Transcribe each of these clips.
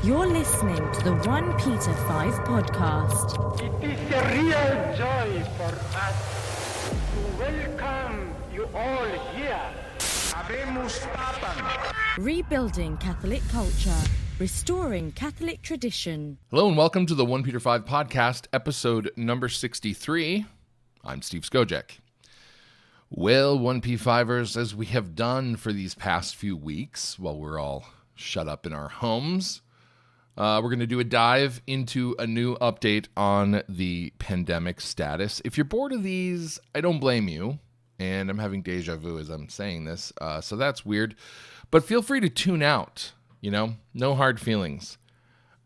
You're listening to the OnePeterFive podcast. It is a real joy for us to welcome you all here. Habemus Papam. Rebuilding Catholic culture, restoring Catholic tradition. Hello and welcome to the OnePeterFive podcast, episode number 63. I'm Steve Skojek. Well, 1P5ers, as we have done for these past few weeks while we're all shut up in our homes, we're going to do a dive into a new update on the pandemic status. If you're bored of these, I don't blame you. And I'm having deja vu as I'm saying this, so that's weird. But feel free to tune out, no hard feelings.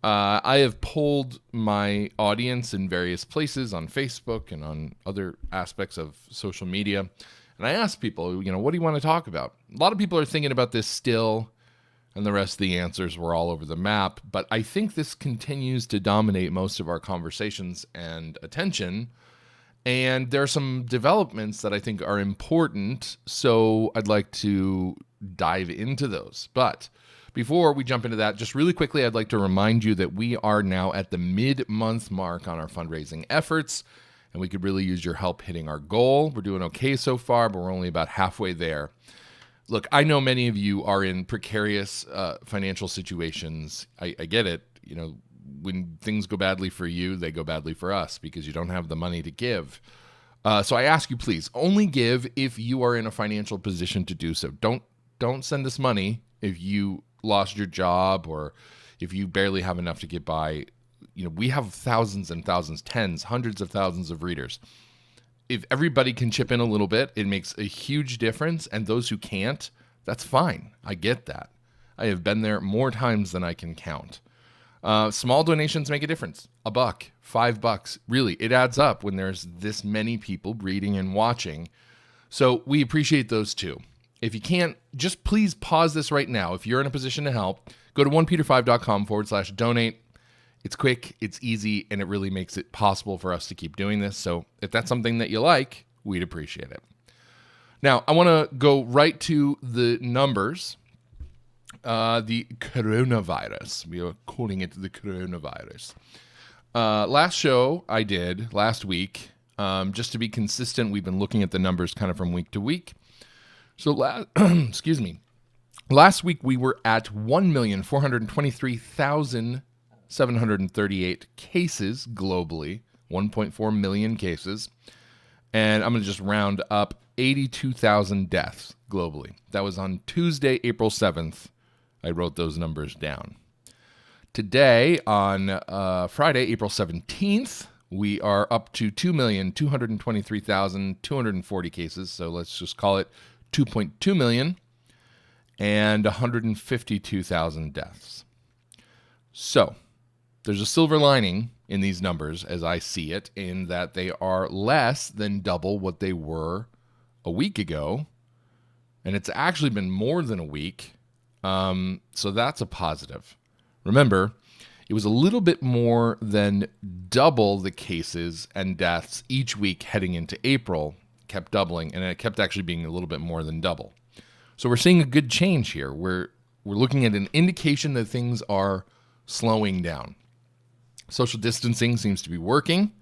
I have polled my audience in various places on Facebook and on other aspects of social media. And I asked people, what do you want to talk about? A lot of people are thinking about this still. And the rest of the answers were all over the map. But I think this continues to dominate most of our conversations and attention. And there are some developments that I think are important. So I'd like to dive into those. But before we jump into that, just really quickly, I'd like to remind you that we are now at the mid-month mark on our fundraising efforts. And we could really use your help hitting our goal. We're doing okay so far, but we're only about halfway there. Look, I know many of you are in precarious financial situations. I get it. When things go badly for you, they go badly for us because you don't have the money to give. So I ask you, please, only give if you are in a financial position to do so. Don't send us money if you lost your job or if you barely have enough to get by. We have thousands and thousands, tens, hundreds of thousands of readers. If everybody can chip in a little bit, it makes a huge difference. And those who can't, that's fine. I get that. I have been there more times than I can count. Small donations make a difference. $1, $5, really, it adds up when there's this many people reading and watching. So we appreciate those too. If you can't, just please pause this right now. If you're in a position to help, go to onepeterfive.com/donate. It's quick, it's easy, and it really makes it possible for us to keep doing this. So if that's something that you like, we'd appreciate it. Now, I want to go right to the numbers. The coronavirus. We are calling it the coronavirus. Last show I did last week, just to be consistent, we've been looking at the numbers kind of from week to week. So, excuse me. Last week we were at 1,423,738 cases globally, 1.4 million cases. And I'm going to just round up 82,000 deaths globally. That was on Tuesday, April 7th. I wrote those numbers down. Today, on Friday, April 17th, we are up to 2,223,240 cases. So let's just call it 2.2 million and 152,000 deaths. So there's a silver lining in these numbers, as I see it, in that they are less than double what they were a week ago. And it's actually been more than a week. So that's a positive. Remember, it was a little bit more than double the cases and deaths each week heading into April, kept doubling, and it kept actually being a little bit more than double. So we're seeing a good change here. We're looking at an indication that things are slowing down. Social distancing seems to be working,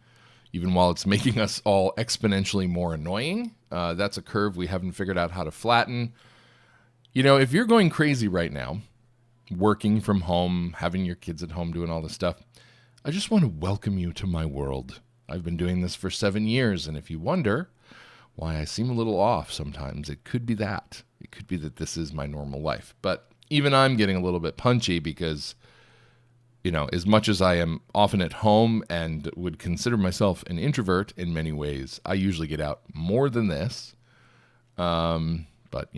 even while it's making us all exponentially more annoying. That's a curve we haven't figured out how to flatten. If you're going crazy right now, working from home, having your kids at home, doing all this stuff, I just want to welcome you to my world. I've been doing this for 7 years, and if you wonder why I seem a little off sometimes, it could be that. It could be that this is my normal life. But even I'm getting a little bit punchy because, as much as I am often at home and would consider myself an introvert in many ways, I usually get out more than this. But,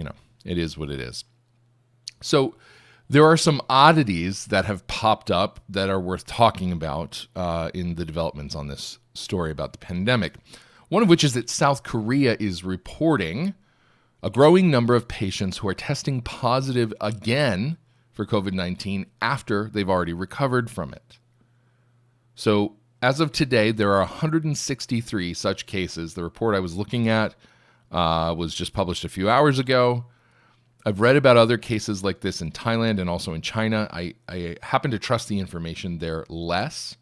it is what it is. So there are some oddities that have popped up that are worth talking about in the developments on this story about the pandemic. One of which is that South Korea is reporting a growing number of patients who are testing positive again for COVID-19 after they've already recovered from it. So as of today, there are 163 such cases. The report I was looking at was just published a few hours ago. I've read about other cases like this in Thailand and also in China. I happen to trust the information there less,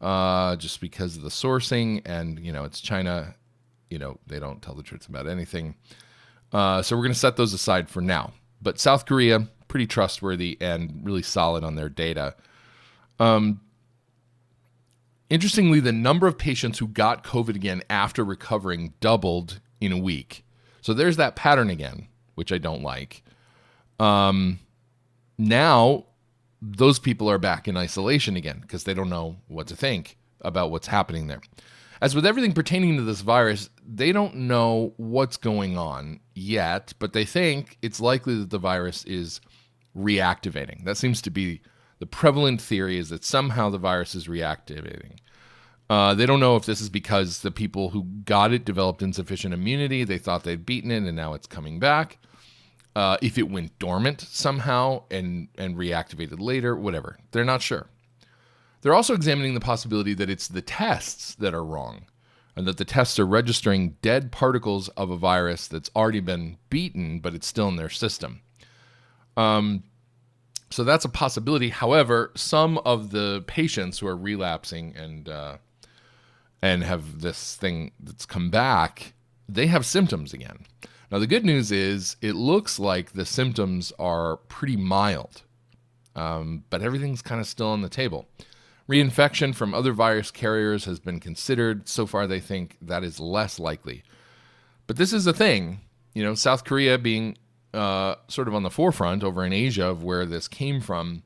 just because of the sourcing, and it's China. They don't tell the truth about anything. So we're going to set those aside for now. But South Korea, pretty trustworthy and really solid on their data. Interestingly, the number of patients who got COVID again after recovering doubled in a week. So there's that pattern again, which I don't like. Now, those people are back in isolation again because they don't know what to think about what's happening there. As with everything pertaining to this virus, they don't know what's going on yet, but they think it's likely that the virus is reactivating. That seems to be the prevalent theory, is that somehow the virus is reactivating. They don't know if this is because the people who got it developed insufficient immunity. They thought they'd beaten it and now it's coming back. If it went dormant somehow and reactivated later, whatever. They're not sure. They're also examining the possibility that it's the tests that are wrong and that the tests are registering dead particles of a virus that's already been beaten, but it's still in their system. So that's a possibility. However, some of the patients who are relapsing and have this thing that's come back, they have symptoms again. Now, the good news is it looks like the symptoms are pretty mild, but everything's kind of still on the table. Reinfection from other virus carriers has been considered. So far, they think that is less likely. But this is a thing, South Korea being sort of on the forefront over in Asia of where this came from.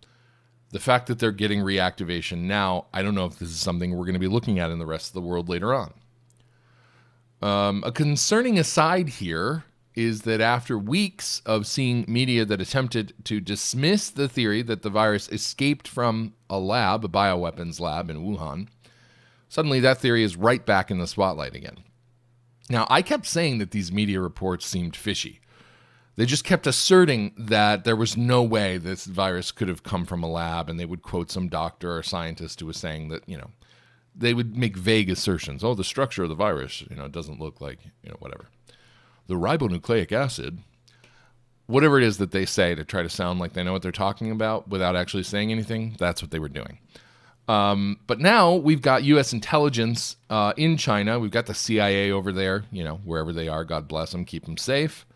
The fact that they're getting reactivation now, I don't know if this is something we're going to be looking at in the rest of the world later on. A concerning aside here is that after weeks of seeing media that attempted to dismiss the theory that the virus escaped from a lab, a bioweapons lab in Wuhan, suddenly that theory is right back in the spotlight again. Now, I kept saying that these media reports seemed fishy. They just kept asserting that there was no way this virus could have come from a lab, and they would quote some doctor or scientist who was saying that, they would make vague assertions. Oh, the structure of the virus, doesn't look like, whatever. The ribonucleic acid, whatever it is that they say to try to sound like they know what they're talking about without actually saying anything, that's what they were doing. But now we've got U.S. intelligence in China. We've got the CIA over there, wherever they are, God bless them, keep them safe.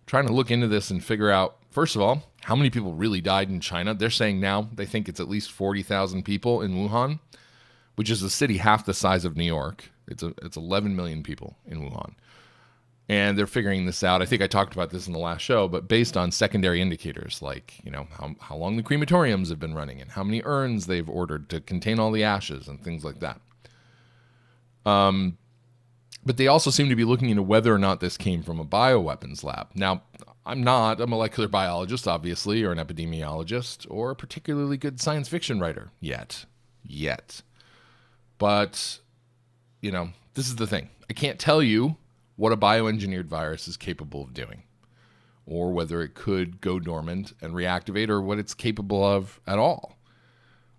Trying to look into this and figure out, first of all, how many people really died in China. They're saying now they think it's at least 40,000 people in Wuhan, which is a city half the size of New York. It's 11 million people in Wuhan. And they're figuring this out. I think I talked about this in the last show, but based on secondary indicators like, how long the crematoriums have been running and how many urns they've ordered to contain all the ashes and things like that. But they also seem to be looking into whether or not this came from a bioweapons lab. Now, I'm not a molecular biologist, obviously, or an epidemiologist, or a particularly good science fiction writer yet. But, this is the thing. I can't tell you what a bioengineered virus is capable of doing, or whether it could go dormant and reactivate, or what it's capable of at all.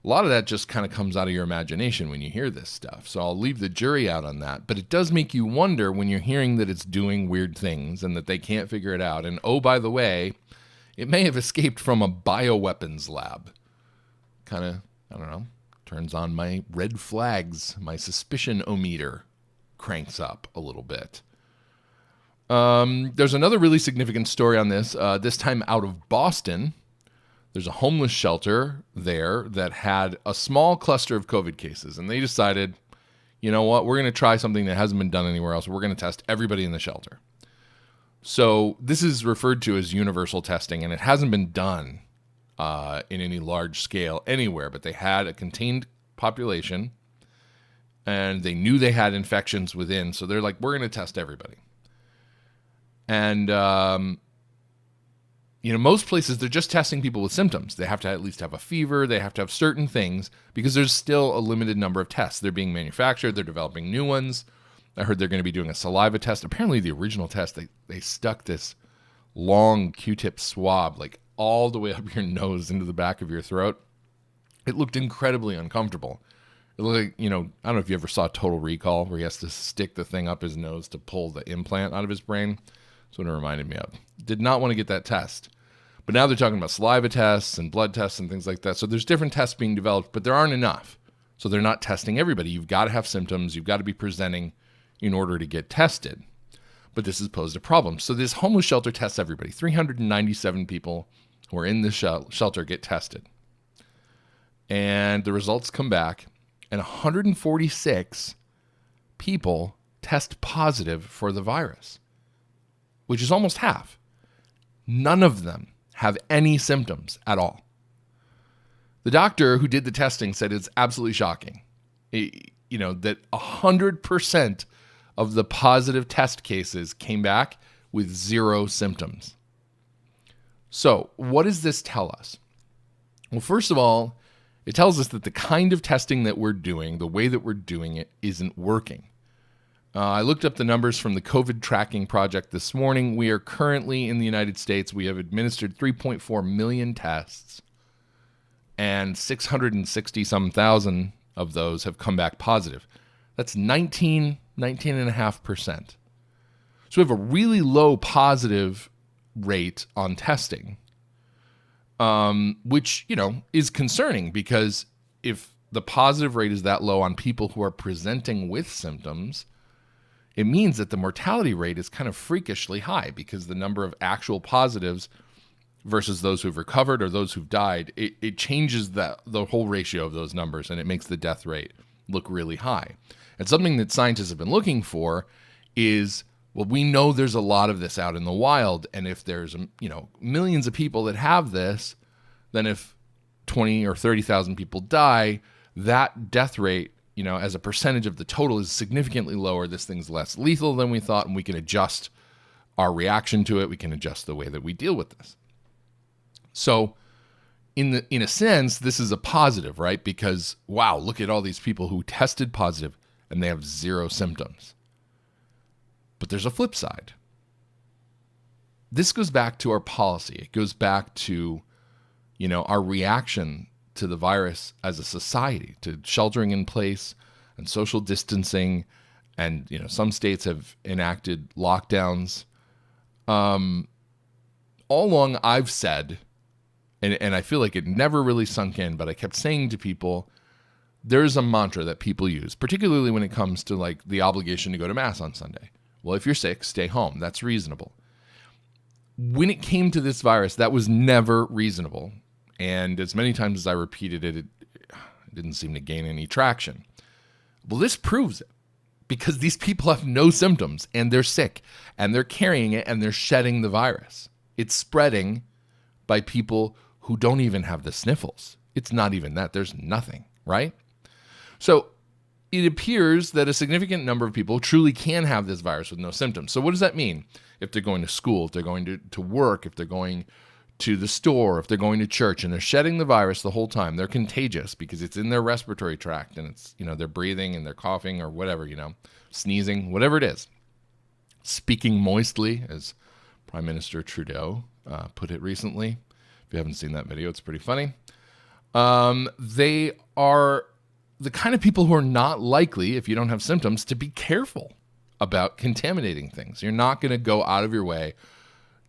A lot of that just kind of comes out of your imagination when you hear this stuff. So I'll leave the jury out on that. But it does make you wonder when you're hearing that it's doing weird things and that they can't figure it out. And oh, by the way, it may have escaped from a bioweapons lab. Kind of, I don't know, turns on my red flags. My suspicion-o-meter cranks up a little bit. There's another really significant story on this time out of Boston. There's a homeless shelter there that had a small cluster of COVID cases, and they decided, you know what, we're going to try something that hasn't been done anywhere else. We're going to test everybody in the shelter. So this is referred to as universal testing, and it hasn't been done in any large scale anywhere, but they had a contained population, and they knew they had infections within, so they're like, we're going to test everybody. And most places, they're just testing people with symptoms. They have to at least have a fever. They have to have certain things because there's still a limited number of tests. They're being manufactured. They're developing new ones. I heard they're going to be doing a saliva test. Apparently, the original test, they stuck this long Q-tip swab like all the way up your nose into the back of your throat. It looked incredibly uncomfortable. It looked like, I don't know if you ever saw Total Recall where he has to stick the thing up his nose to pull the implant out of his brain. That's what it reminded me of. Did not want to get that test. But now they're talking about saliva tests and blood tests and things like that. So there's different tests being developed, but there aren't enough. So they're not testing everybody. You've got to have symptoms. You've got to be presenting in order to get tested. But this has posed a problem. So this homeless shelter tests everybody. 397 people who are in this shelter get tested. And the results come back, and 146 people test positive for the virus, which is almost half. None of them have any symptoms at all. The doctor who did the testing said it's absolutely shocking, that 100% of the positive test cases came back with 0 symptoms. So what does this tell us? Well, first of all, it tells us that the kind of testing that we're doing, the way that we're doing it, isn't working. I looked up the numbers from the COVID tracking project this morning. We are currently in the United States. We have administered 3.4 million tests, and 660-some thousand of those have come back positive. That's 19.5%. So we have a really low positive rate on testing, which, is concerning, because if the positive rate is that low on people who are presenting with symptoms, it means that the mortality rate is kind of freakishly high, because the number of actual positives versus those who've recovered or those who've died, it changes the whole ratio of those numbers, and it makes the death rate look really high. And something that scientists have been looking for is, well, we know there's a lot of this out in the wild, and if there's millions of people that have this, then if 20 or 30,000 people die, that death rate, as a percentage of the total, is significantly lower. This thing's less lethal than we thought, and we can adjust our reaction to it. We can adjust the way that we deal with this. So in a sense, this is a positive, right? Because, wow, look at all these people who tested positive and they have 0 symptoms. But there's a flip side. This goes back to our policy. It goes back to, our reaction to the virus as a society, to sheltering in place and social distancing. And, some states have enacted lockdowns. All along I've said, and I feel like it never really sunk in, but I kept saying to people, there's a mantra that people use, particularly when it comes to like the obligation to go to Mass on Sunday. Well, if you're sick, stay home. That's reasonable. When it came to this virus, that was never reasonable. And as many times as I repeated it, it didn't seem to gain any traction. Well, this proves it, because these people have no symptoms, and they're sick, and they're carrying it, and they're shedding the virus. It's spreading by people who don't even have the sniffles. It's not even that. There's nothing, right? So it appears that a significant number of people truly can have this virus with no symptoms. So what does that mean? If they're going to school, if they're going to work, if they're going to the store, if they're going to church, and they're shedding the virus the whole time, they're contagious because it's in their respiratory tract, and it's, they're breathing and they're coughing or whatever, sneezing, whatever it is. Speaking moistly, as Prime Minister Trudeau put it recently. If you haven't seen that video, it's pretty funny. They are the kind of people who are not likely, if you don't have symptoms, to be careful about contaminating things. You're not going to go out of your way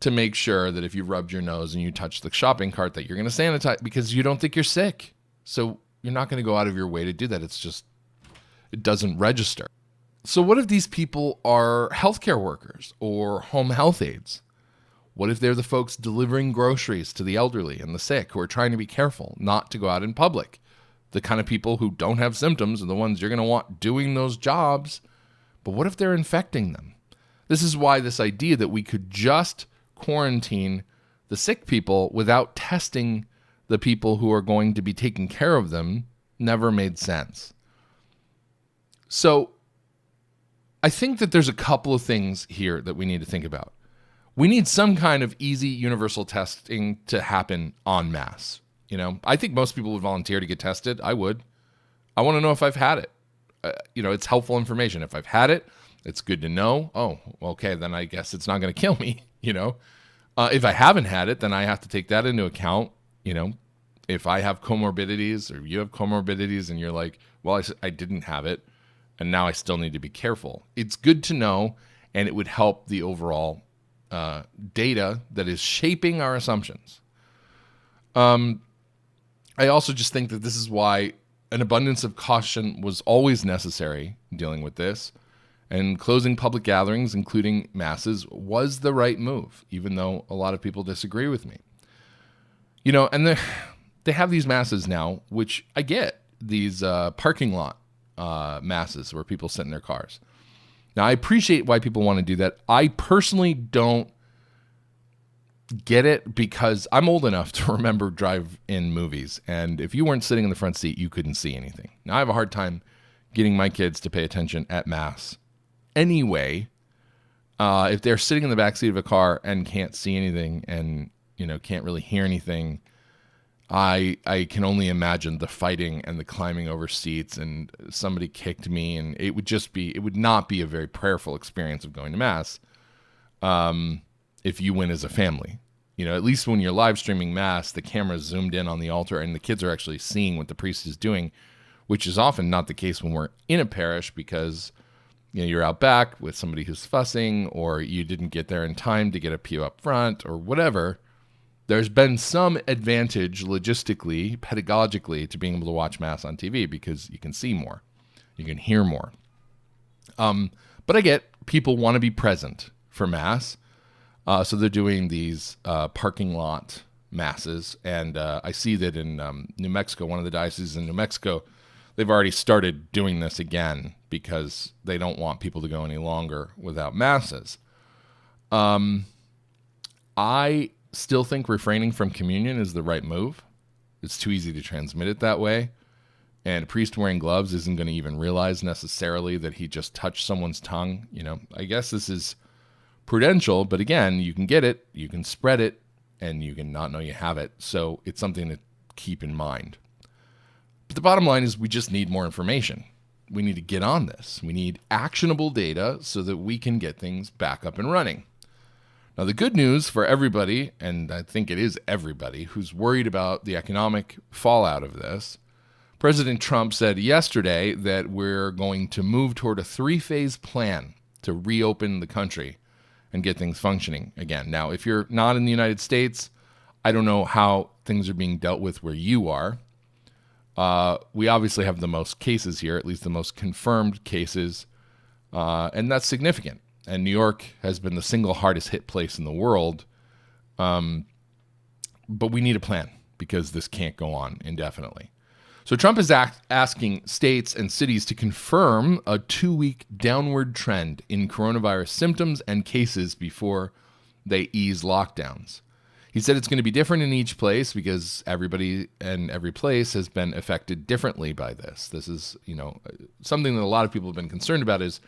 to make sure that if you rubbed your nose and you touch the shopping cart that you're going to sanitize, because you don't think you're sick. So you're not going to go out of your way to do that. It doesn't register. So what if these people are healthcare workers or home health aides? What if they're the folks delivering groceries to the elderly and the sick who are trying to be careful not to go out in public? The kind of people who don't have symptoms are the ones you're going to want doing those jobs. But what if they're infecting them? This is why this idea that we could just quarantine the sick people without testing the people who are going to be taking care of them never made sense. So I think that there's a couple of things here that we need to think about. We need some kind of easy universal testing to happen en masse. I think most people would volunteer to get tested. I would. I want to know if I've had it. It's helpful information. If I've had it, it's good to know. Oh, okay, then I guess it's not going to kill me. If I haven't had it, then I have to take that into account. If I have comorbidities or you have comorbidities and you're like, well, I didn't have it, and now I still need to be careful. It's good to know, and it would help the overall data that is shaping our assumptions. I also just think that this is why an abundance of caution was always necessary dealing with this, and closing public gatherings, including masses, was the right move, even though a lot of people disagree with me. And they have these masses now, which I get, these parking lot masses where people sit in their cars. Now, I appreciate why people want to do that. I personally don't get it because I'm old enough to remember drive-in movies, and if you weren't sitting in the front seat, you couldn't see anything. Now, I have a hard time getting my kids to pay attention at mass. Anyway, if they're sitting in the back seat of a car and can't see anything and can't really hear anything, I can only imagine the fighting and the climbing over seats, and somebody kicked me, and it would not be a very prayerful experience of going to mass if you went as a family. At least when you're live streaming mass, the camera's zoomed in on the altar and the kids are actually seeing what the priest is doing, which is often not the case when we're in a parish because you're out back with somebody who's fussing, or you didn't get there in time to get a pew up front or whatever. There's been some advantage logistically, pedagogically, to being able to watch mass on TV because you can see more, you can hear more. But I get people want to be present for mass. So they're doing these parking lot masses, and I see that in New Mexico, one of the dioceses in New Mexico, they've already started doing this again because they don't want people to go any longer without masses. I still think refraining from communion is the right move. It's too easy to transmit it that way, and a priest wearing gloves isn't going to even realize necessarily that he just touched someone's tongue. I guess this is prudential, but again, you can get it, you can spread it, and you can not know you have it. So it's something to keep in mind. But the bottom line is we just need more information. We need to get on this. We need actionable data so that we can get things back up and running. Now, the good news for everybody, and I think it is everybody, who's worried about the economic fallout of this, President Trump said yesterday that we're going to move toward a 3-phase plan to reopen the country and get things functioning again. Now, if you're not in the United States, I don't know how things are being dealt with where you are. We obviously have the most cases here, at least the most confirmed cases, and that's significant. And New York has been the single hardest hit place in the world. But we need a plan because this can't go on indefinitely. So Trump is asking states and cities to confirm a 2-week downward trend in coronavirus symptoms and cases before they ease lockdowns. He said it's going to be different in each place because everybody and every place has been affected differently by this. This is, something that a lot of people have been concerned about is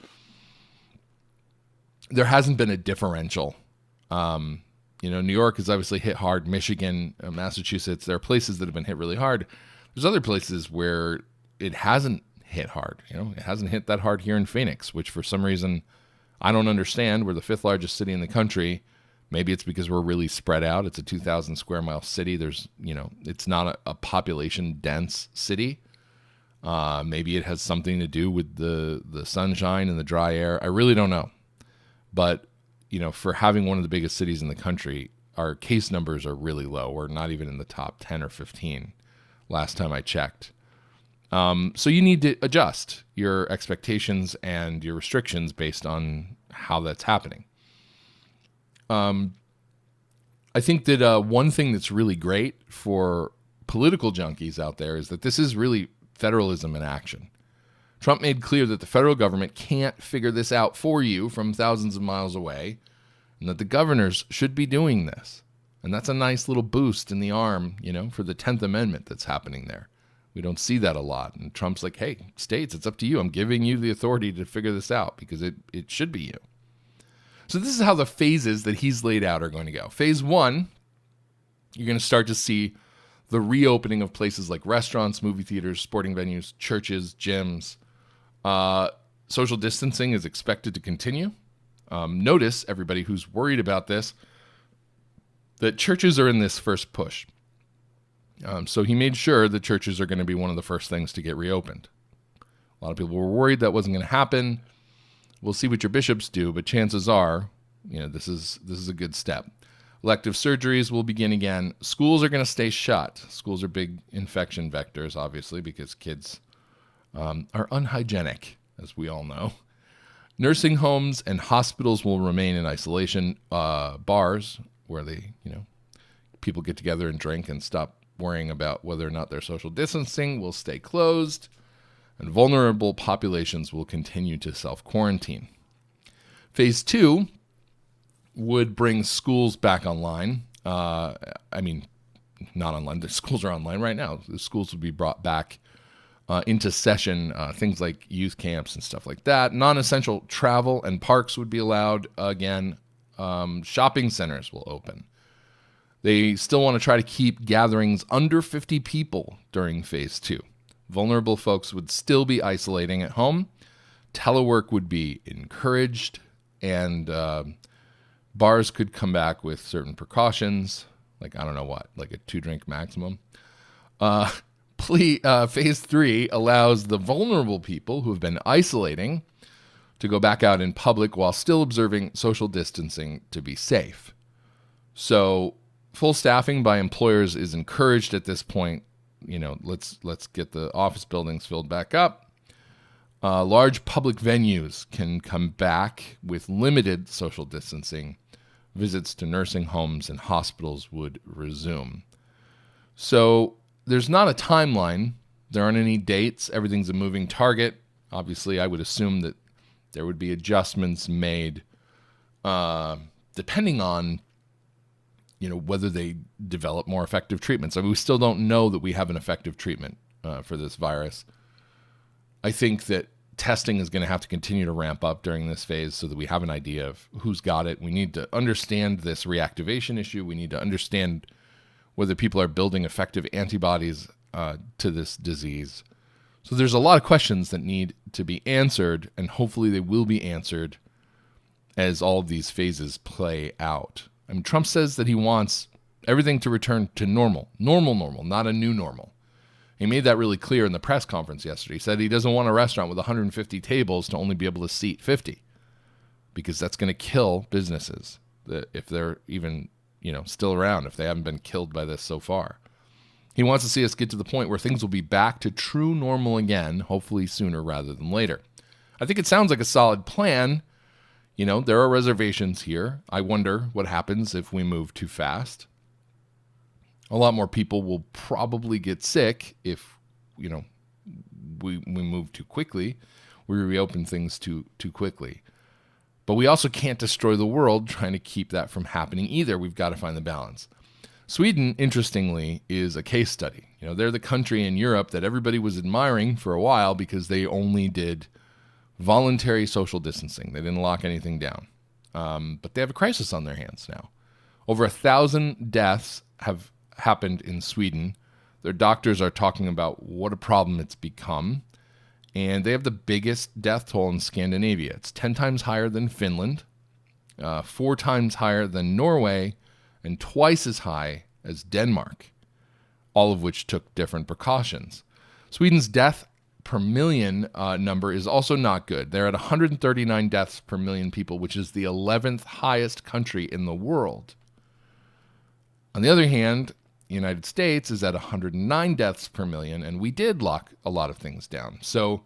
there hasn't been a differential. New York is obviously hit hard. Michigan, Massachusetts, there are places that have been hit really hard. There's other places where it hasn't hit hard. It hasn't hit that hard here in Phoenix, which for some reason I don't understand. We're the 5th largest city in the country. Maybe it's because we're really spread out. It's a 2,000 square mile city. There's, it's not a population dense city. Maybe it has something to do with the sunshine and the dry air. I really don't know. But, for having one of the biggest cities in the country, our case numbers are really low. We're not even in the top 10 or 15 last time I checked. So you need to adjust your expectations and your restrictions based on how that's happening. I think that one thing that's really great for political junkies out there is that this is really federalism in action. Trump made clear that the federal government can't figure this out for you from thousands of miles away, and that the governors should be doing this. And that's a nice little boost in the arm, for the 10th Amendment that's happening there. We don't see that a lot. And Trump's like, hey, states, it's up to you. I'm giving you the authority to figure this out because it should be you. So this is how the phases that he's laid out are going to go. Phase 1, you're going to start to see the reopening of places like restaurants, movie theaters, sporting venues, churches, gyms. Social distancing is expected to continue. Notice, everybody who's worried about this, that churches are in this first push. So he made sure that churches are going to be one of the first things to get reopened. A lot of people were worried that wasn't going to happen. We'll see what your bishops do, but chances are this is a good step. Elective surgeries will begin again. Schools are going to stay shut. Schools are big infection vectors, obviously, because kids are unhygienic, as we all know. Nursing homes and hospitals will remain in isolation. Bars, where people get together and drink and stop worrying about whether or not they're social distancing, will stay closed. And vulnerable populations will continue to self-quarantine. Phase 2 would bring schools back online. Not online. The schools are online right now. The schools would be brought back into session, things like youth camps and stuff like that. Non-essential travel and parks would be allowed again. Shopping centers will open. They still want to try to keep gatherings under 50 people during phase 2. Vulnerable folks would still be isolating at home. Telework would be encouraged, and bars could come back with certain precautions, like, I don't know what, like a 2-drink maximum. Phase 3 allows the vulnerable people who have been isolating to go back out in public while still observing social distancing to be safe. So full staffing by employers is encouraged at this point. Let's get the office buildings filled back up. Large public venues can come back with limited social distancing. Visits to nursing homes and hospitals would resume. So there's not a timeline. There aren't any dates. Everything's a moving target. Obviously, I would assume that there would be adjustments made depending on whether they develop more effective treatments. I mean, we still don't know that we have an effective treatment for this virus. I think that testing is going to have to continue to ramp up during this phase so that we have an idea of who's got it. We need to understand this reactivation issue. We need to understand whether people are building effective antibodies to this disease. So there's a lot of questions that need to be answered, and hopefully they will be answered as all of these phases play out. I mean, Trump says that he wants everything to return to normal, not a new normal. He made that really clear in the press conference yesterday. He said he doesn't want a restaurant with 150 tables to only be able to seat 50, because that's going to kill businesses if they're even, still around, if they haven't been killed by this so far. He wants to see us get to the point where things will be back to true normal again, hopefully sooner rather than later. I think it sounds like a solid plan. There are reservations here. I wonder what happens if we move too fast. A lot more people will probably get sick if, we move too quickly. We reopen things too quickly. But we also can't destroy the world trying to keep that from happening either. We've got to find the balance. Sweden, interestingly, is a case study. They're the country in Europe that everybody was admiring for a while because they only did voluntary social distancing. They didn't lock anything down. But they have a crisis on their hands now. Over 1,000 deaths have happened in Sweden. Their doctors are talking about what a problem it's become. And they have the biggest death toll in Scandinavia. It's 10 times higher than Finland, 4 times higher than Norway, and twice as high as Denmark, all of which took different precautions. Sweden's death per million number is also not good. They're at 139 deaths per million people, which is the 11th highest country in the world. On the other hand, the United States is at 109 deaths per million, and we did lock a lot of things down. So,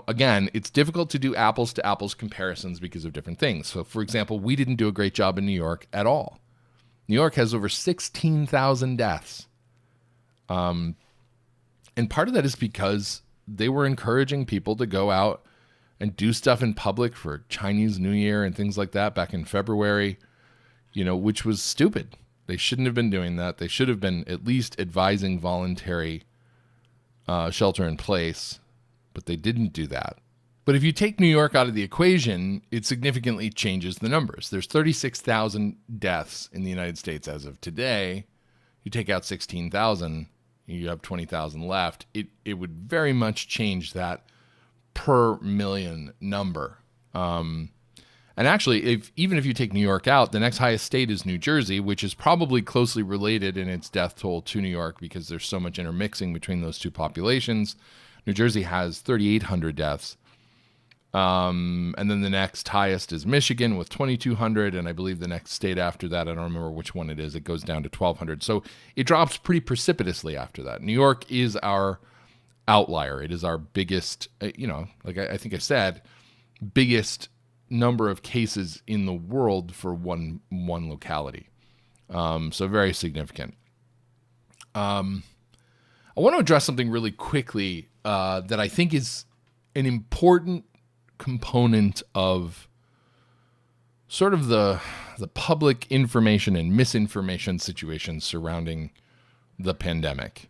again, it's difficult to do apples to apples comparisons because of different things. So, for example, we didn't do a great job in New York at all. New York has over 16,000 deaths. And part of that is because they were encouraging people to go out and do stuff in public for Chinese New Year and things like that back in February, which was stupid. They shouldn't have been doing that. They should have been at least advising voluntary shelter in place, but they didn't do that. But if you take New York out of the equation, it significantly changes the numbers. There's 36,000 deaths in the United States as of today. You take out 16,000, you have 20,000 left. It would very much change that per million number. And actually, even if you take New York out, the next highest state is New Jersey, which is probably closely related in its death toll to New York because there's so much intermixing between those two populations. New Jersey has 3,800 deaths. And then the next highest is Michigan with 2,200. And I believe the next state after that, I don't remember which one it is, it goes down to 1,200. So it drops pretty precipitously after that. New York is our outlier. It is our biggest, like I think I said, biggest number of cases in the world for one locality. So very significant. I want to address something really quickly that I think is an important component of sort of the public information and misinformation situation surrounding the pandemic.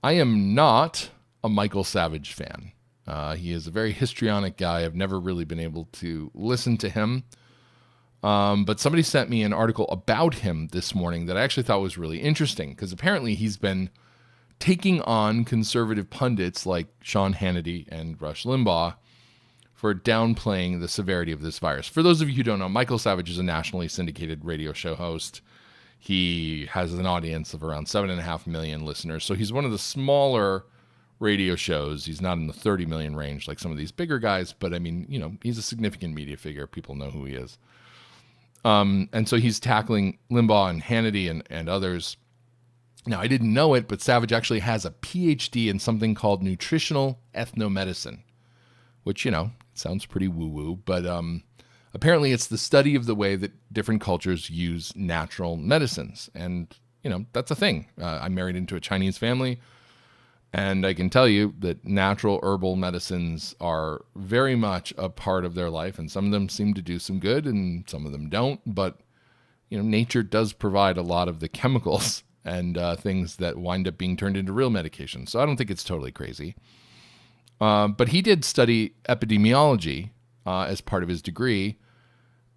I am not a Michael Savage fan. He is a very histrionic guy. I've never really been able to listen to him. But somebody sent me an article about him this morning that I actually thought was really interesting, because apparently he's been taking on conservative pundits like Sean Hannity and Rush Limbaugh for downplaying the severity of this virus. For those of you who don't know, Michael Savage is a nationally syndicated radio show host. He has an audience of around 7.5 million listeners. So he's one of the smaller radio shows. He's not in the 30 million range like some of these bigger guys, but I mean, he's a significant media figure. People know who he is. And so he's tackling Limbaugh and Hannity and others. Now, I didn't know it, but Savage actually has a PhD in something called nutritional ethnomedicine, which, sounds pretty woo-woo, but apparently it's the study of the way that different cultures use natural medicines. And, that's a thing. I'm married into a Chinese family, and I can tell you that natural herbal medicines are very much a part of their life, and some of them seem to do some good and some of them don't. But, nature does provide a lot of the chemicals and things that wind up being turned into real medications. So I don't think it's totally crazy. But he did study epidemiology as part of his degree,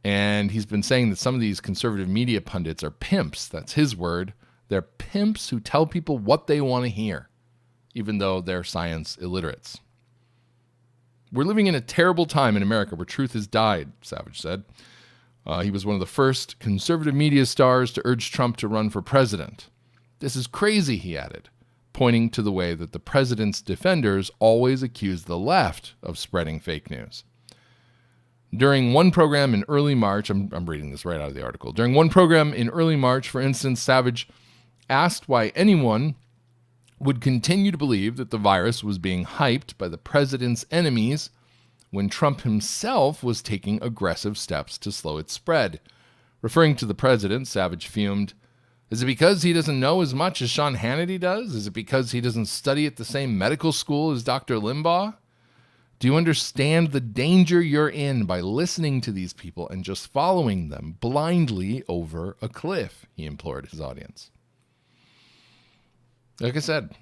and he's been saying that some of these conservative media pundits are pimps. That's his word. They're pimps who tell people what they want to hear, even though they're science illiterates. We're living in a terrible time in America where truth has died, Savage said. He was one of the first conservative media stars to urge Trump to run for president. This is crazy, he added, pointing to the way that the president's defenders always accuse the left of spreading fake news. During one program in early March, I'm reading this right out of the article. During one program in early March, for instance, Savage asked why anyone would continue to believe that the virus was being hyped by the president's enemies when Trump himself was taking aggressive steps to slow its spread. Referring to the president, Savage fumed, "Is it because he doesn't know as much as Sean Hannity does? Is it because he doesn't study at the same medical school as Dr. Limbaugh? Do you understand the danger you're in by listening to these people and just following them blindly over a cliff?" he implored his audience. Like I said,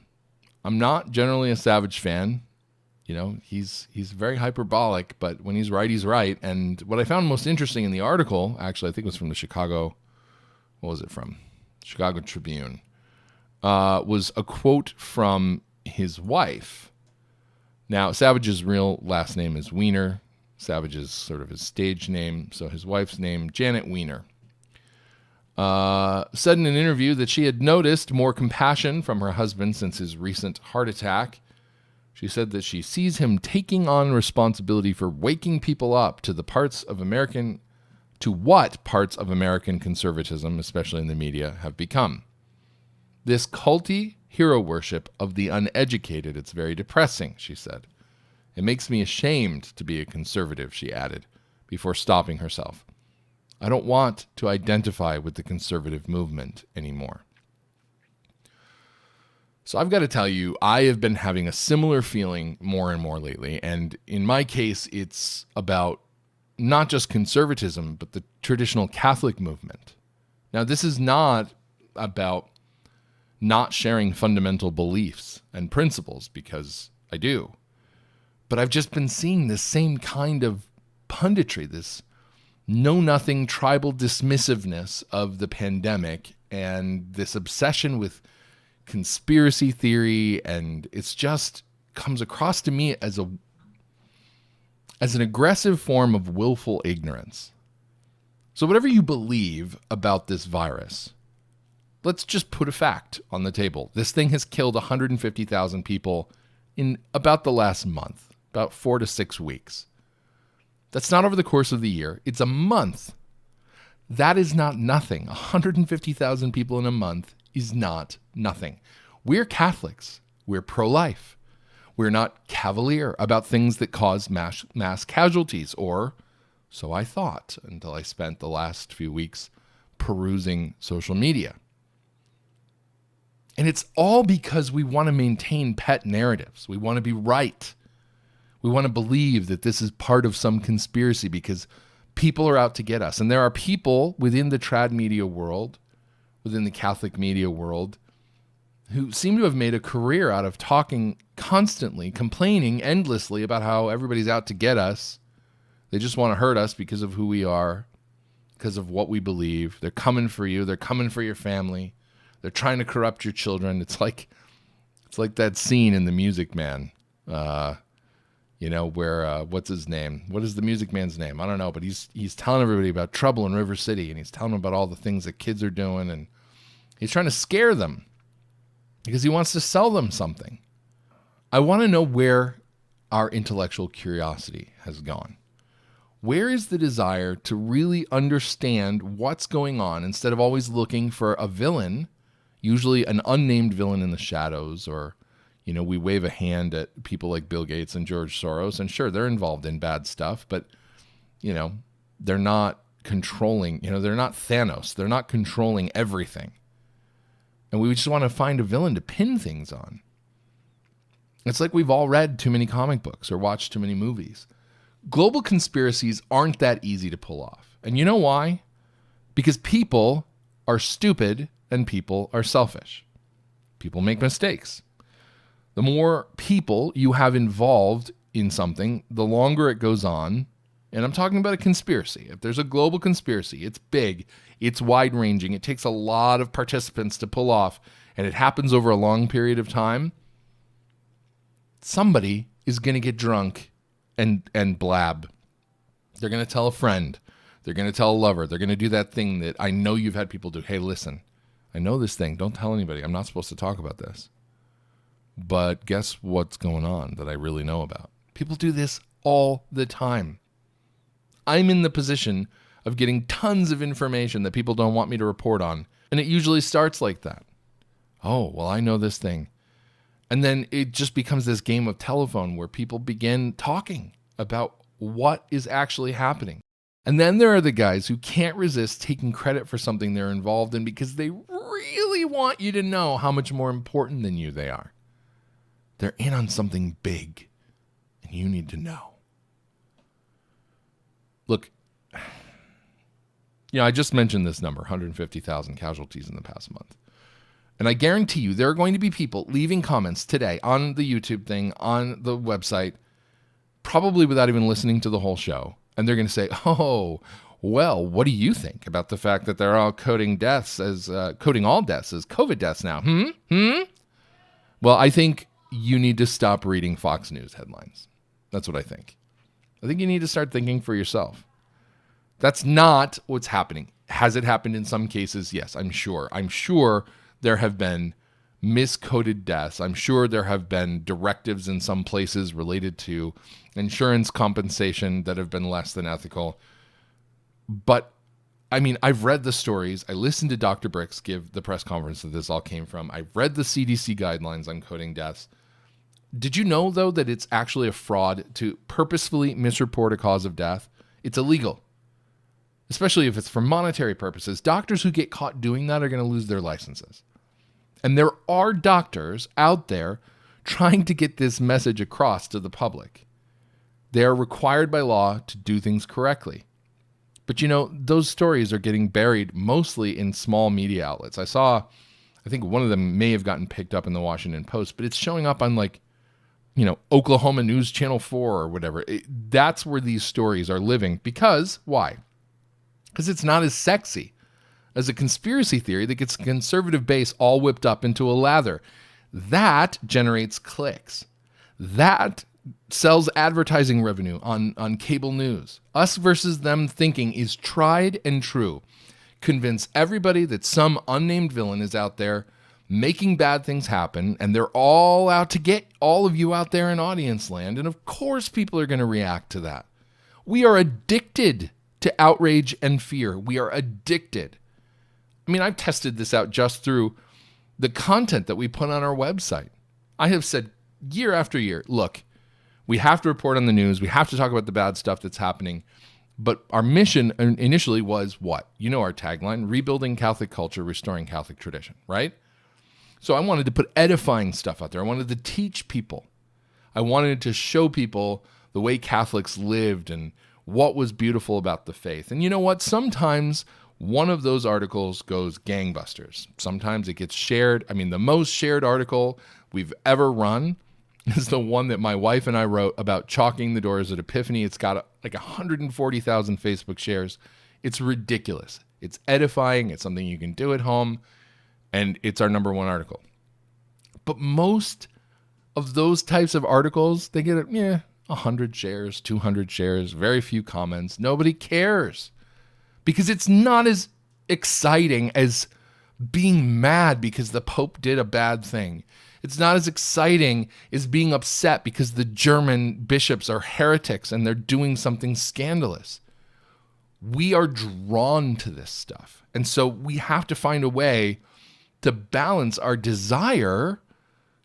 I'm not generally a Savage fan. He's very hyperbolic, but when he's right. And what I found most interesting in the article, actually, I think it was from the Chicago Tribune, was a quote from his wife. Now, Savage's real last name is Weiner. Savage is sort of his stage name. So his wife's name, Janet Weiner, said in an interview that she had noticed more compassion from her husband since his recent heart attack. She said that she sees him taking on responsibility for waking people up to what parts of American conservatism, especially in the media, have become. This culty hero worship of the uneducated, it's very depressing, she said. It makes me ashamed to be a conservative, she added, before stopping herself. I don't want to identify with the conservative movement anymore. So I've got to tell you, I have been having a similar feeling more and more lately. And in my case, it's about not just conservatism, but the traditional Catholic movement. Now, this is not about not sharing fundamental beliefs and principles, because I do. But I've just been seeing this same kind of punditry, this know-nothing tribal dismissiveness of the pandemic and this obsession with conspiracy theory, and it's just comes across to me as an aggressive form of willful ignorance. So whatever you believe about this virus, let's just put a fact on the table. This thing has killed 150,000 people in about the last month. about 4 to 6 weeks. That's not over the course of the year. It's a month. That is not nothing. 150,000 people in a month is not nothing. We're Catholics. We're pro-life. We're not cavalier about things that cause mass casualties, or so I thought until I spent the last few weeks perusing social media. And it's all because we want to maintain pet narratives. We want to be right. We want to believe that this is part of some conspiracy because people are out to get us. And there are people within the trad media world, within the Catholic media world, who seem to have made a career out of talking constantly, complaining endlessly about how everybody's out to get us. They just want to hurt us because of who we are, because of what we believe. They're coming for you. They're coming for your family. They're trying to corrupt your children. It's like that scene in The Music Man, where what's his name? What is the Music Man's name? I don't know, but he's telling everybody about trouble in River City, and he's telling them about all the things that kids are doing, and he's trying to scare them because he wants to sell them something. I want to know where our intellectual curiosity has gone. Where is the desire to really understand what's going on instead of always looking for a villain, usually an unnamed villain in the shadows, or, we wave a hand at people like Bill Gates and George Soros, and sure, they're involved in bad stuff, but, they're not controlling, they're not Thanos. They're not controlling everything. And we just want to find a villain to pin things on. It's like we've all read too many comic books or watched too many movies. Global conspiracies aren't that easy to pull off. And you know why? Because people are stupid and people are selfish. People make mistakes. The more people you have involved in something, the longer it goes on. And I'm talking about a conspiracy. If there's a global conspiracy, it's big, it's wide-ranging, it takes a lot of participants to pull off, and it happens over a long period of time. Somebody is going to get drunk and blab. They're going to tell a friend. They're going to tell a lover. They're going to do that thing that I know you've had people do. Hey, listen, I know this thing. Don't tell anybody. I'm not supposed to talk about this. But guess what's going on that I really know about? People do this all the time. I'm in the position of getting tons of information that people don't want me to report on. And it usually starts like that. Oh, well, I know this thing. And then it just becomes this game of telephone where people begin talking about what is actually happening. And then there are the guys who can't resist taking credit for something they're involved in because they really want you to know how much more important than you they are. They're in on something big, and you need to know. Look, I just mentioned this number, 150,000 casualties in the past month. And I guarantee you there are going to be people leaving comments today on the YouTube thing, on the website, probably without even listening to the whole show. And they're going to say, oh, well, what do you think about the fact that they're all coding all deaths as COVID deaths now? Well, I think you need to stop reading Fox News headlines. That's what I think. I think you need to start thinking for yourself. That's not what's happening. Has it happened in some cases? Yes, I'm sure. I'm sure there have been miscoded deaths. I'm sure there have been directives in some places related to insurance compensation that have been less than ethical. But, I've read the stories. I listened to Dr. Bricks give the press conference that this all came from. I've read the CDC guidelines on coding deaths. Did you know, though, that it's actually a fraud to purposefully misreport a cause of death? It's illegal, especially if it's for monetary purposes. Doctors who get caught doing that are going to lose their licenses. And there are doctors out there trying to get this message across to the public. They are required by law to do things correctly. But, those stories are getting buried mostly in small media outlets. I think one of them may have gotten picked up in the Washington Post, but it's showing up on Oklahoma News Channel 4 or whatever. That's where these stories are living. Because, why? Because it's not as sexy as a conspiracy theory that gets conservative base all whipped up into a lather. That generates clicks. That sells advertising revenue on cable news. Us versus them thinking is tried and true. Convince everybody that some unnamed villain is out there making bad things happen, and they're all out to get all of you out there in audience land. And of course, people are going to react to that. We are addicted to outrage and fear. We are addicted. I mean, I've tested this out just through the content that we put on our website. I have said year after year, look, we have to report on the news. We have to talk about the bad stuff that's happening. But our mission initially was what? You know our tagline, rebuilding Catholic culture, restoring Catholic tradition, right? So I wanted to put edifying stuff out there. I wanted to teach people. I wanted to show people the way Catholics lived and what was beautiful about the faith. And you know what? Sometimes one of those articles goes gangbusters. Sometimes it gets shared. I mean, the most shared article we've ever run is the one that my wife and I wrote about chalking the doors at Epiphany. It's got like 140,000 Facebook shares. It's ridiculous. It's edifying. It's something you can do at home. And it's our number one article. But most of those types of articles, they get 100 shares, 200 shares, very few comments. Nobody cares because it's not as exciting as being mad because the Pope did a bad thing. It's not as exciting as being upset because the German bishops are heretics and they're doing something scandalous. We are drawn to this stuff. And so we have to find a way to balance our desire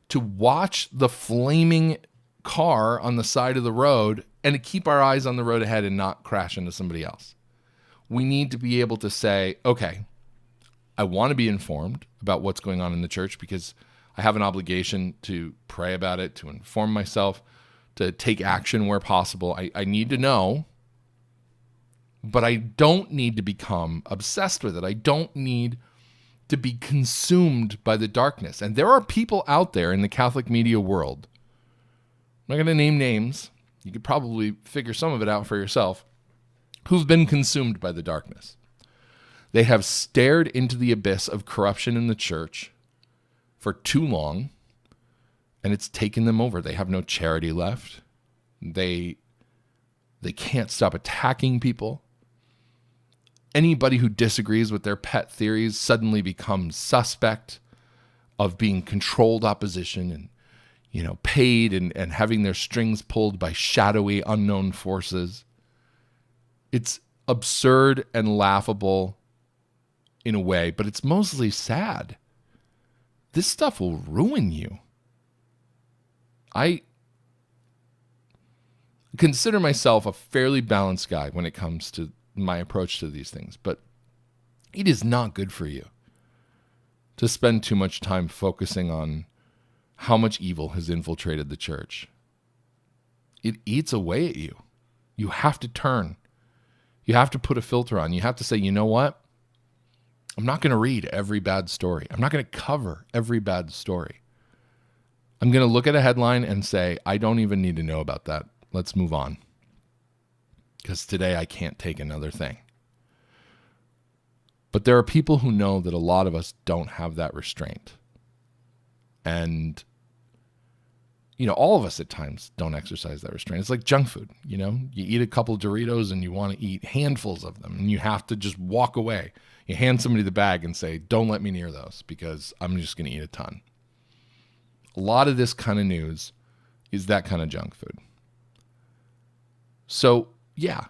to watch the flaming car on the side of the road and to keep our eyes on the road ahead and not crash into somebody else. We need to be able to say, okay, I want to be informed about what's going on in the church because I have an obligation to pray about it, to inform myself, to take action where possible. I need to know, but I don't need to become obsessed with it. I don't need to be consumed by the darkness. And there are people out there in the Catholic media world, I'm not going to name names, you could probably figure some of it out for yourself, who've been consumed by the darkness. They have stared into the abyss of corruption in the church for too long, and it's taken them over. They have no charity left. They can't stop attacking people. Anybody who disagrees with their pet theories suddenly becomes suspect of being controlled opposition and, paid and having their strings pulled by shadowy, unknown forces. It's absurd and laughable in a way, but it's mostly sad. This stuff will ruin you. I consider myself a fairly balanced guy when it comes to my approach to these things, but it is not good for you to spend too much time focusing on how much evil has infiltrated the church. It eats away at you. You have to turn. You have to put a filter on. You have to say, you know what? I'm not going to read every bad story. I'm not going to cover every bad story. I'm going to look at a headline and say, I don't even need to know about that. Let's move on. Because today I can't take another thing. But there are people who know that a lot of us don't have that restraint. And, all of us at times don't exercise that restraint. It's like junk food, You eat a couple Doritos and you want to eat handfuls of them. And you have to just walk away. You hand somebody the bag and say, don't let me near those because I'm just going to eat a ton. A lot of this kind of news is that kind of junk food. So, yeah,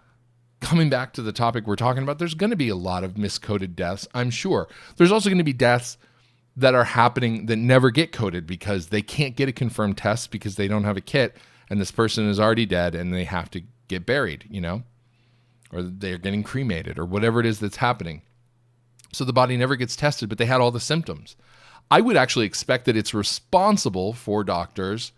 coming back to the topic we're talking about, there's going to be a lot of miscoded deaths, I'm sure. There's also going to be deaths that are happening that never get coded because they can't get a confirmed test because they don't have a kit and this person is already dead and they have to get buried, or they're getting cremated or whatever it is that's happening. So the body never gets tested, but they had all the symptoms. I would actually expect that it's responsible for doctors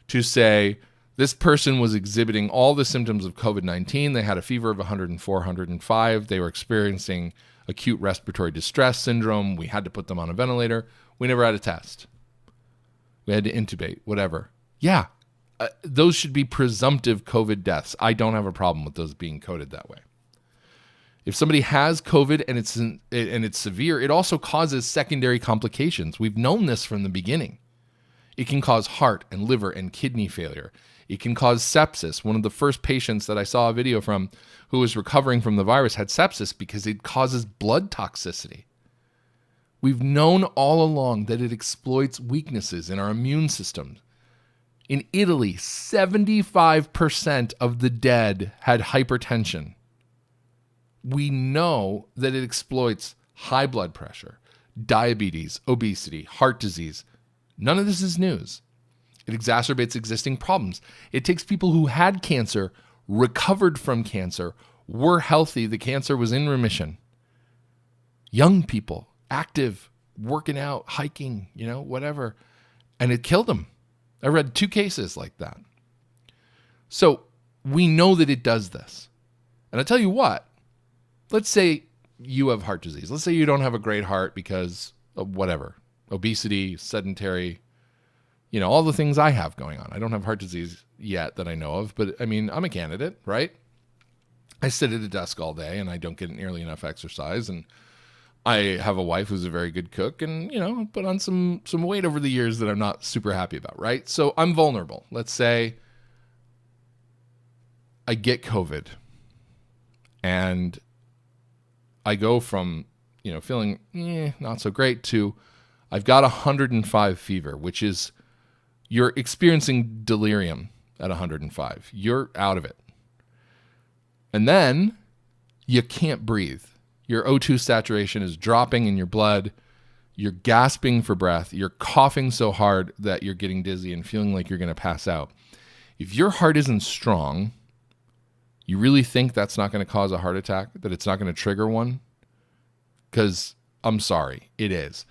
to say, this person was exhibiting all the symptoms of COVID-19. They had a fever of 104, 105. They were experiencing acute respiratory distress syndrome. We had to put them on a ventilator. We never had a test. We had to intubate, whatever. Yeah, those should be presumptive COVID deaths. I don't have a problem with those being coded that way. If somebody has COVID and it's severe, it also causes secondary complications. We've known this from the beginning. It can cause heart and liver and kidney failure. It can cause sepsis. One of the first patients that I saw a video from who was recovering from the virus had sepsis because it causes blood toxicity. We've known all along that it exploits weaknesses in our immune system. In Italy, 75% of the dead had hypertension. We know that it exploits high blood pressure, diabetes, obesity, heart disease. None of this is news. It exacerbates existing problems. It takes people who had cancer, recovered from cancer, were healthy, the cancer was in remission. Young people, active, working out, hiking, whatever. And it killed them. I read 2 cases like that. So we know that it does this. And I tell you what, let's say you have heart disease. Let's say you don't have a great heart because of whatever, obesity, sedentary, all the things I have going on. I don't have heart disease yet that I know of, but I'm a candidate, right? I sit at a desk all day and I don't get nearly enough exercise. And I have a wife who's a very good cook and, put on some weight over the years that I'm not super happy about, right? So I'm vulnerable. Let's say I get COVID and I go from, feeling not so great to I've got 105 fever, which is you're experiencing delirium at 105. You're out of it. And then you can't breathe. Your O2 saturation is dropping in your blood. You're gasping for breath. You're coughing so hard that you're getting dizzy and feeling like you're going to pass out. If your heart isn't strong, you really think that's not going to cause a heart attack, that it's not going to trigger one? Because I'm sorry, it is.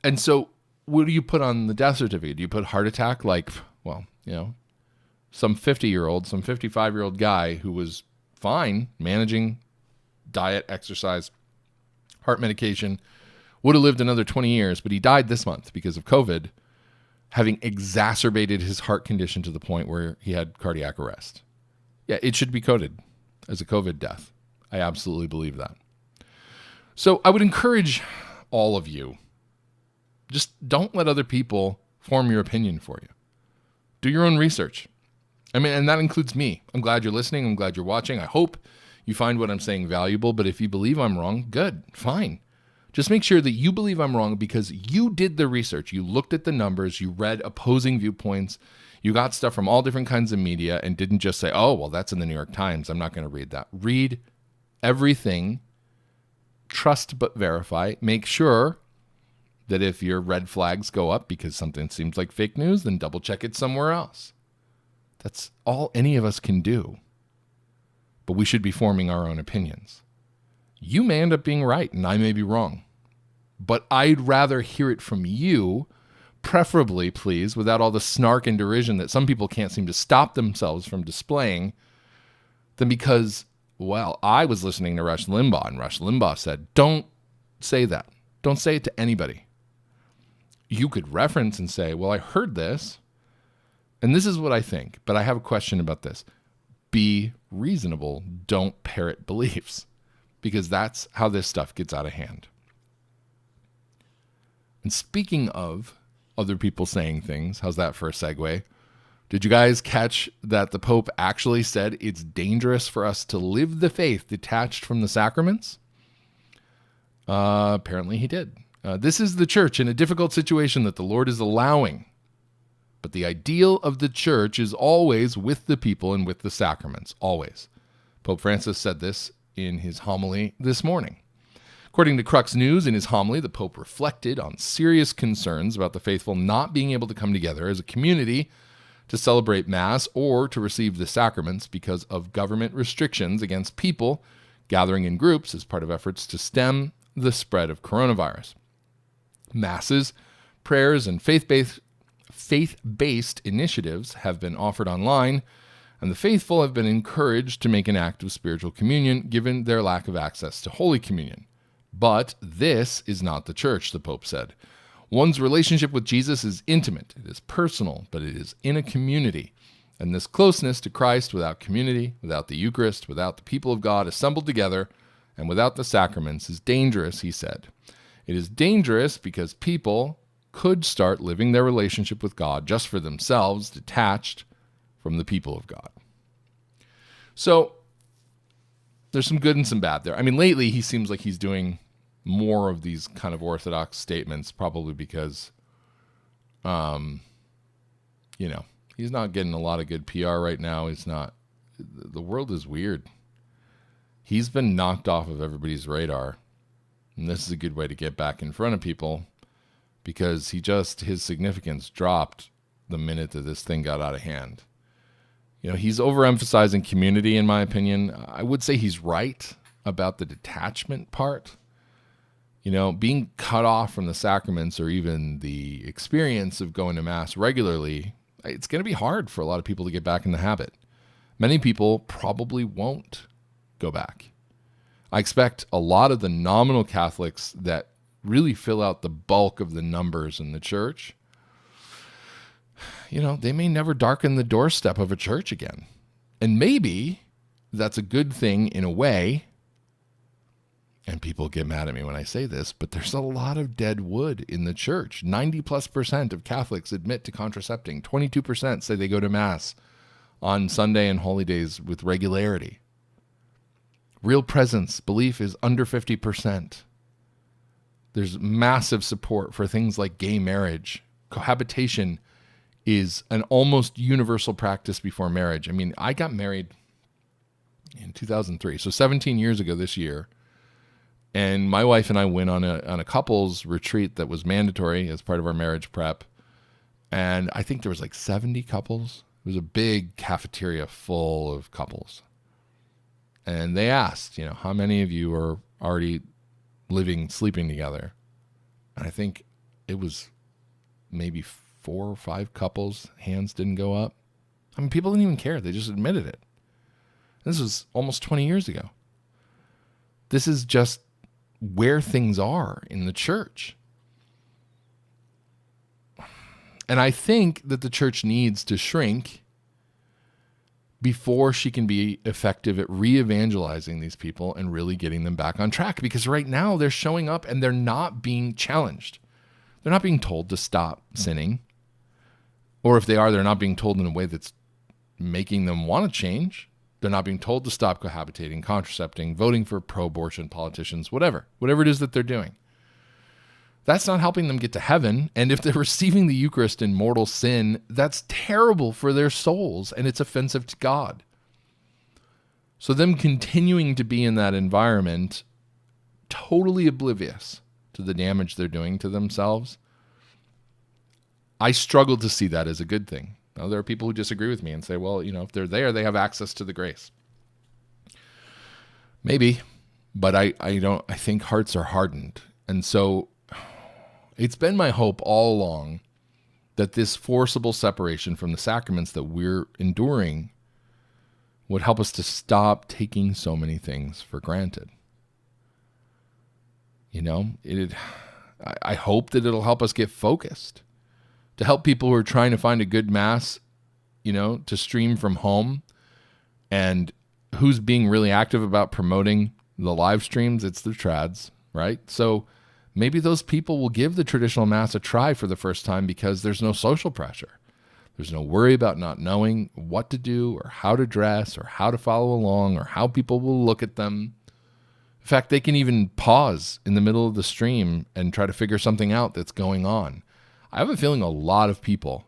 And so what do you put on the death certificate? Do you put heart attack like, some 50-year-old, some 55-year-old guy who was fine managing diet, exercise, heart medication, would have lived another 20 years, but he died this month because of COVID, having exacerbated his heart condition to the point where he had cardiac arrest. Yeah, it should be coded as a COVID death. I absolutely believe that. So I would encourage all of you, just don't let other people form your opinion for you. Do your own research. And that includes me. I'm glad you're listening. I'm glad you're watching. I hope you find what I'm saying valuable, but if you believe I'm wrong, good, fine. Just make sure that you believe I'm wrong because you did the research. You looked at the numbers, you read opposing viewpoints, you got stuff from all different kinds of media and didn't just say, oh, well, that's in the New York Times. I'm not going to read that. Read everything, trust but verify. Make sure that if your red flags go up because something seems like fake news, then double check it somewhere else. That's all any of us can do. But we should be forming our own opinions. You may end up being right and I may be wrong. But I'd rather hear it from you, preferably, please, without all the snark and derision that some people can't seem to stop themselves from displaying, than because, well, I was listening to Rush Limbaugh and Rush Limbaugh said, don't say that. Don't say it to anybody. You could reference and say, well, I heard this and this is what I think, but I have a question about this. Be reasonable. Don't parrot beliefs, because that's how this stuff gets out of hand. And speaking of other people saying things, how's that for a segue? Did you guys catch that the Pope actually said it's dangerous for us to live the faith detached from the sacraments? Apparently he did. This is the church in a difficult situation that the Lord is allowing. But the ideal of the church is always with the people and with the sacraments, always. Pope Francis said this in his homily this morning. According to Crux News, in his homily, the Pope reflected on serious concerns about the faithful not being able to come together as a community to celebrate Mass or to receive the sacraments because of government restrictions against people gathering in groups as part of efforts to stem the spread of coronavirus. Masses, prayers, and faith-based initiatives have been offered online, and the faithful have been encouraged to make an act of spiritual communion given their lack of access to Holy Communion. But this is not the church, the Pope said. One's relationship with Jesus is intimate, it is personal, but it is in a community. And this closeness to Christ without community, without the Eucharist, without the people of God assembled together, and without the sacraments is dangerous, he said. It is dangerous because people could start living their relationship with God just for themselves, detached from the people of God. So there's some good and some bad there. Lately he seems like he's doing more of these kind of orthodox statements, probably because, he's not getting a lot of good PR right now. The world is weird. He's been knocked off of everybody's radar. And this is a good way to get back in front of people, because his significance dropped the minute that this thing got out of hand. He's overemphasizing community, in my opinion. I would say he's right about the detachment part. Being cut off from the sacraments or even the experience of going to Mass regularly, it's going to be hard for a lot of people to get back in the habit. Many people probably won't go back. I expect a lot of the nominal Catholics that really fill out the bulk of the numbers in the church, they may never darken the doorstep of a church again. And maybe that's a good thing in a way. And people get mad at me when I say this, but there's a lot of dead wood in the church. 90+% of Catholics admit to contracepting. 22% say they go to Mass on Sunday and holy days with regularity. Real presence belief is under 50%. There's massive support for things like gay marriage. Cohabitation is an almost universal practice before marriage. I mean, I got married in 2003, so 17 years ago this year. And my wife and I went on a couples retreat that was mandatory as part of our marriage prep. And I think there was like 70 couples. It was a big cafeteria full of couples. And they asked, how many of you are already sleeping together? And I think it was maybe 4 or 5 couples. Hands didn't go up. I mean, people didn't even care. They just admitted it. This was almost 20 years ago. This is just where things are in the church. And I think that the church needs to shrink before she can be effective at re-evangelizing these people and really getting them back on track. Because right now they're showing up and they're not being challenged. They're not being told to stop sinning. Or if they are, they're not being told in a way that's making them want to change. They're not being told to stop cohabitating, contracepting, voting for pro-abortion politicians, whatever it is that they're doing. That's not helping them get to heaven. And if they're receiving the Eucharist in mortal sin, that's terrible for their souls and it's offensive to God. So them continuing to be in that environment, totally oblivious to the damage they're doing to themselves, I struggle to see that as a good thing. Now, there are people who disagree with me and say, well, if they're there, they have access to the grace. Maybe, but I think hearts are hardened. And so it's been my hope all along that this forcible separation from the sacraments that we're enduring would help us to stop taking so many things for granted. I hope that it'll help us get focused, to help people who are trying to find a good Mass, to stream from home. And who's being really active about promoting the live streams? It's the trads, right? So maybe those people will give the traditional Mass a try for the first time because there's no social pressure. There's no worry about not knowing what to do or how to dress or how to follow along or how people will look at them. In fact, they can even pause in the middle of the stream and try to figure something out that's going on. I have a feeling a lot of people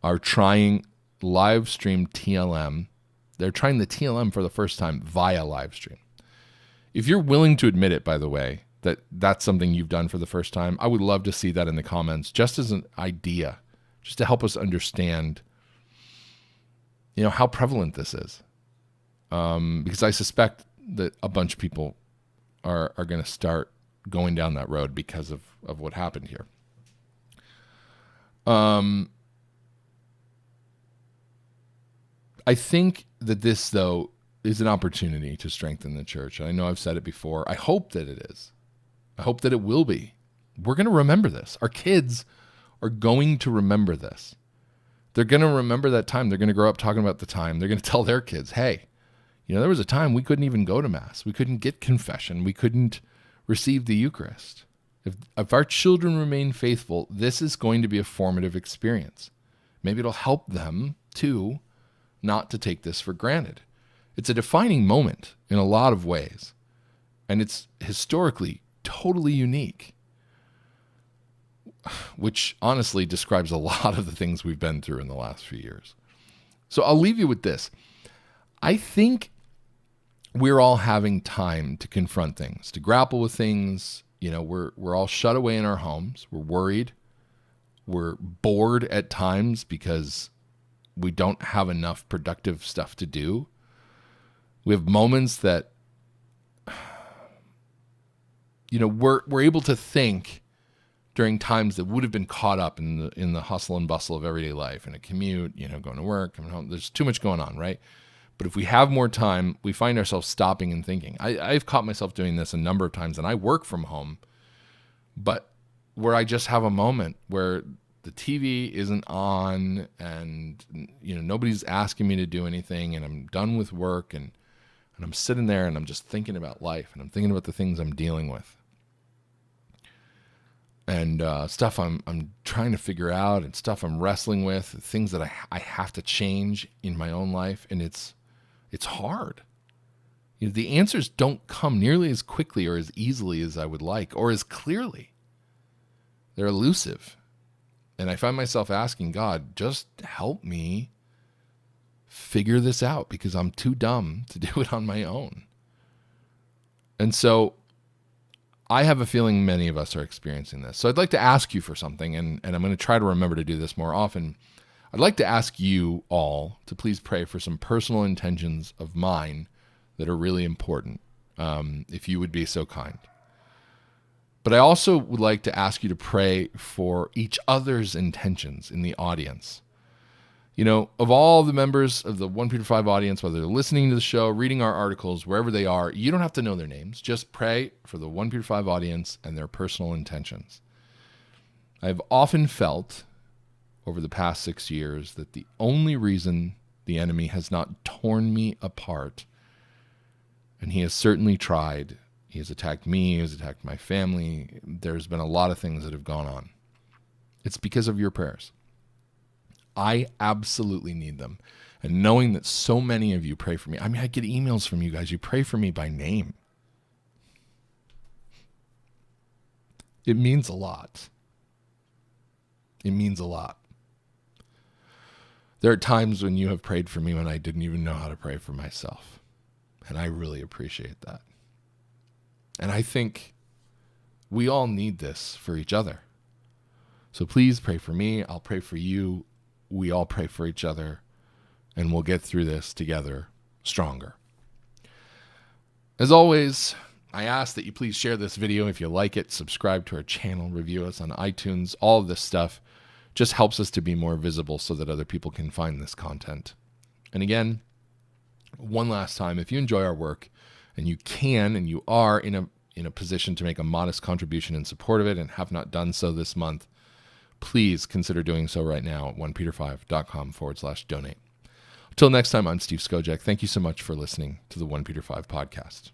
are trying live stream TLM. They're trying the TLM for the first time via live stream. If you're willing to admit it, by the way, that that's something you've done for the first time, I would love to see that in the comments, just as an idea, just to help us understand, how prevalent this is. Because I suspect that a bunch of people are going to start going down that road because of what happened here. I think that this, though, is an opportunity to strengthen the church. I know I've said it before. I hope that it is. I hope that it will be. We're going to remember this. Our kids are going to remember this. They're going to remember that time. They're going to grow up talking about the time. They're going to tell their kids, hey, there was a time we couldn't even go to Mass. We couldn't get confession. We couldn't receive the Eucharist. If our children remain faithful, this is going to be a formative experience. Maybe it'll help them, too, not to take this for granted. It's a defining moment in a lot of ways. And it's historically totally unique, which honestly describes a lot of the things we've been through in the last few years. So I'll leave you with this. I think we're all having time to confront things, to grapple with things. We're all shut away in our homes. We're worried. We're bored at times because we don't have enough productive stuff to do. We have moments that, we're able to think during times that would have been caught up in the hustle and bustle of everyday life, in a commute, going to work, coming home. There's too much going on, right? But if we have more time, we find ourselves stopping and thinking. I've caught myself doing this a number of times, and I work from home, but where I just have a moment where the TV isn't on and, nobody's asking me to do anything, and I'm done with work, and I'm sitting there and I'm just thinking about life, and I'm thinking about the things I'm dealing with. And stuff I'm trying to figure out, and stuff I'm wrestling with, things that I have to change in my own life, and it's hard. The answers don't come nearly as quickly or as easily as I would like, or as clearly. They're elusive. And I find myself asking God, just help me figure this out, because I'm too dumb to do it on my own. And so I have a feeling many of us are experiencing this. So I'd like to ask you for something, and I'm going to try to remember to do this more often. I'd like to ask you all to please pray for some personal intentions of mine that are really important, if you would be so kind. But I also would like to ask you to pray for each other's intentions in the audience. Of all the members of the OnePeterFive audience, whether they're listening to the show, reading our articles, wherever they are, you don't have to know their names. Just pray for the OnePeterFive audience and their personal intentions. I've often felt over the past 6 years that the only reason the enemy has not torn me apart, and he has certainly tried, he has attacked me, he has attacked my family, there's been a lot of things that have gone on. It's because of your prayers. I absolutely need them. And knowing that so many of you pray for me, I get emails from you guys. You pray for me by name. It means a lot. It means a lot. There are times when you have prayed for me when I didn't even know how to pray for myself. And I really appreciate that. And I think we all need this for each other. So please pray for me. I'll pray for you. We all pray for each other, and we'll get through this together stronger. As always, I ask that you please share this video if you like it, subscribe to our channel, review us on iTunes. All of this stuff just helps us to be more visible so that other people can find this content. And again, one last time, if you enjoy our work and you can and you are in a position to make a modest contribution in support of it and have not done so this month, please consider doing so right now at OnePeterFive.com/donate. Until next time, I'm Steve Skojec. Thank you so much for listening to the OnePeterFive podcast.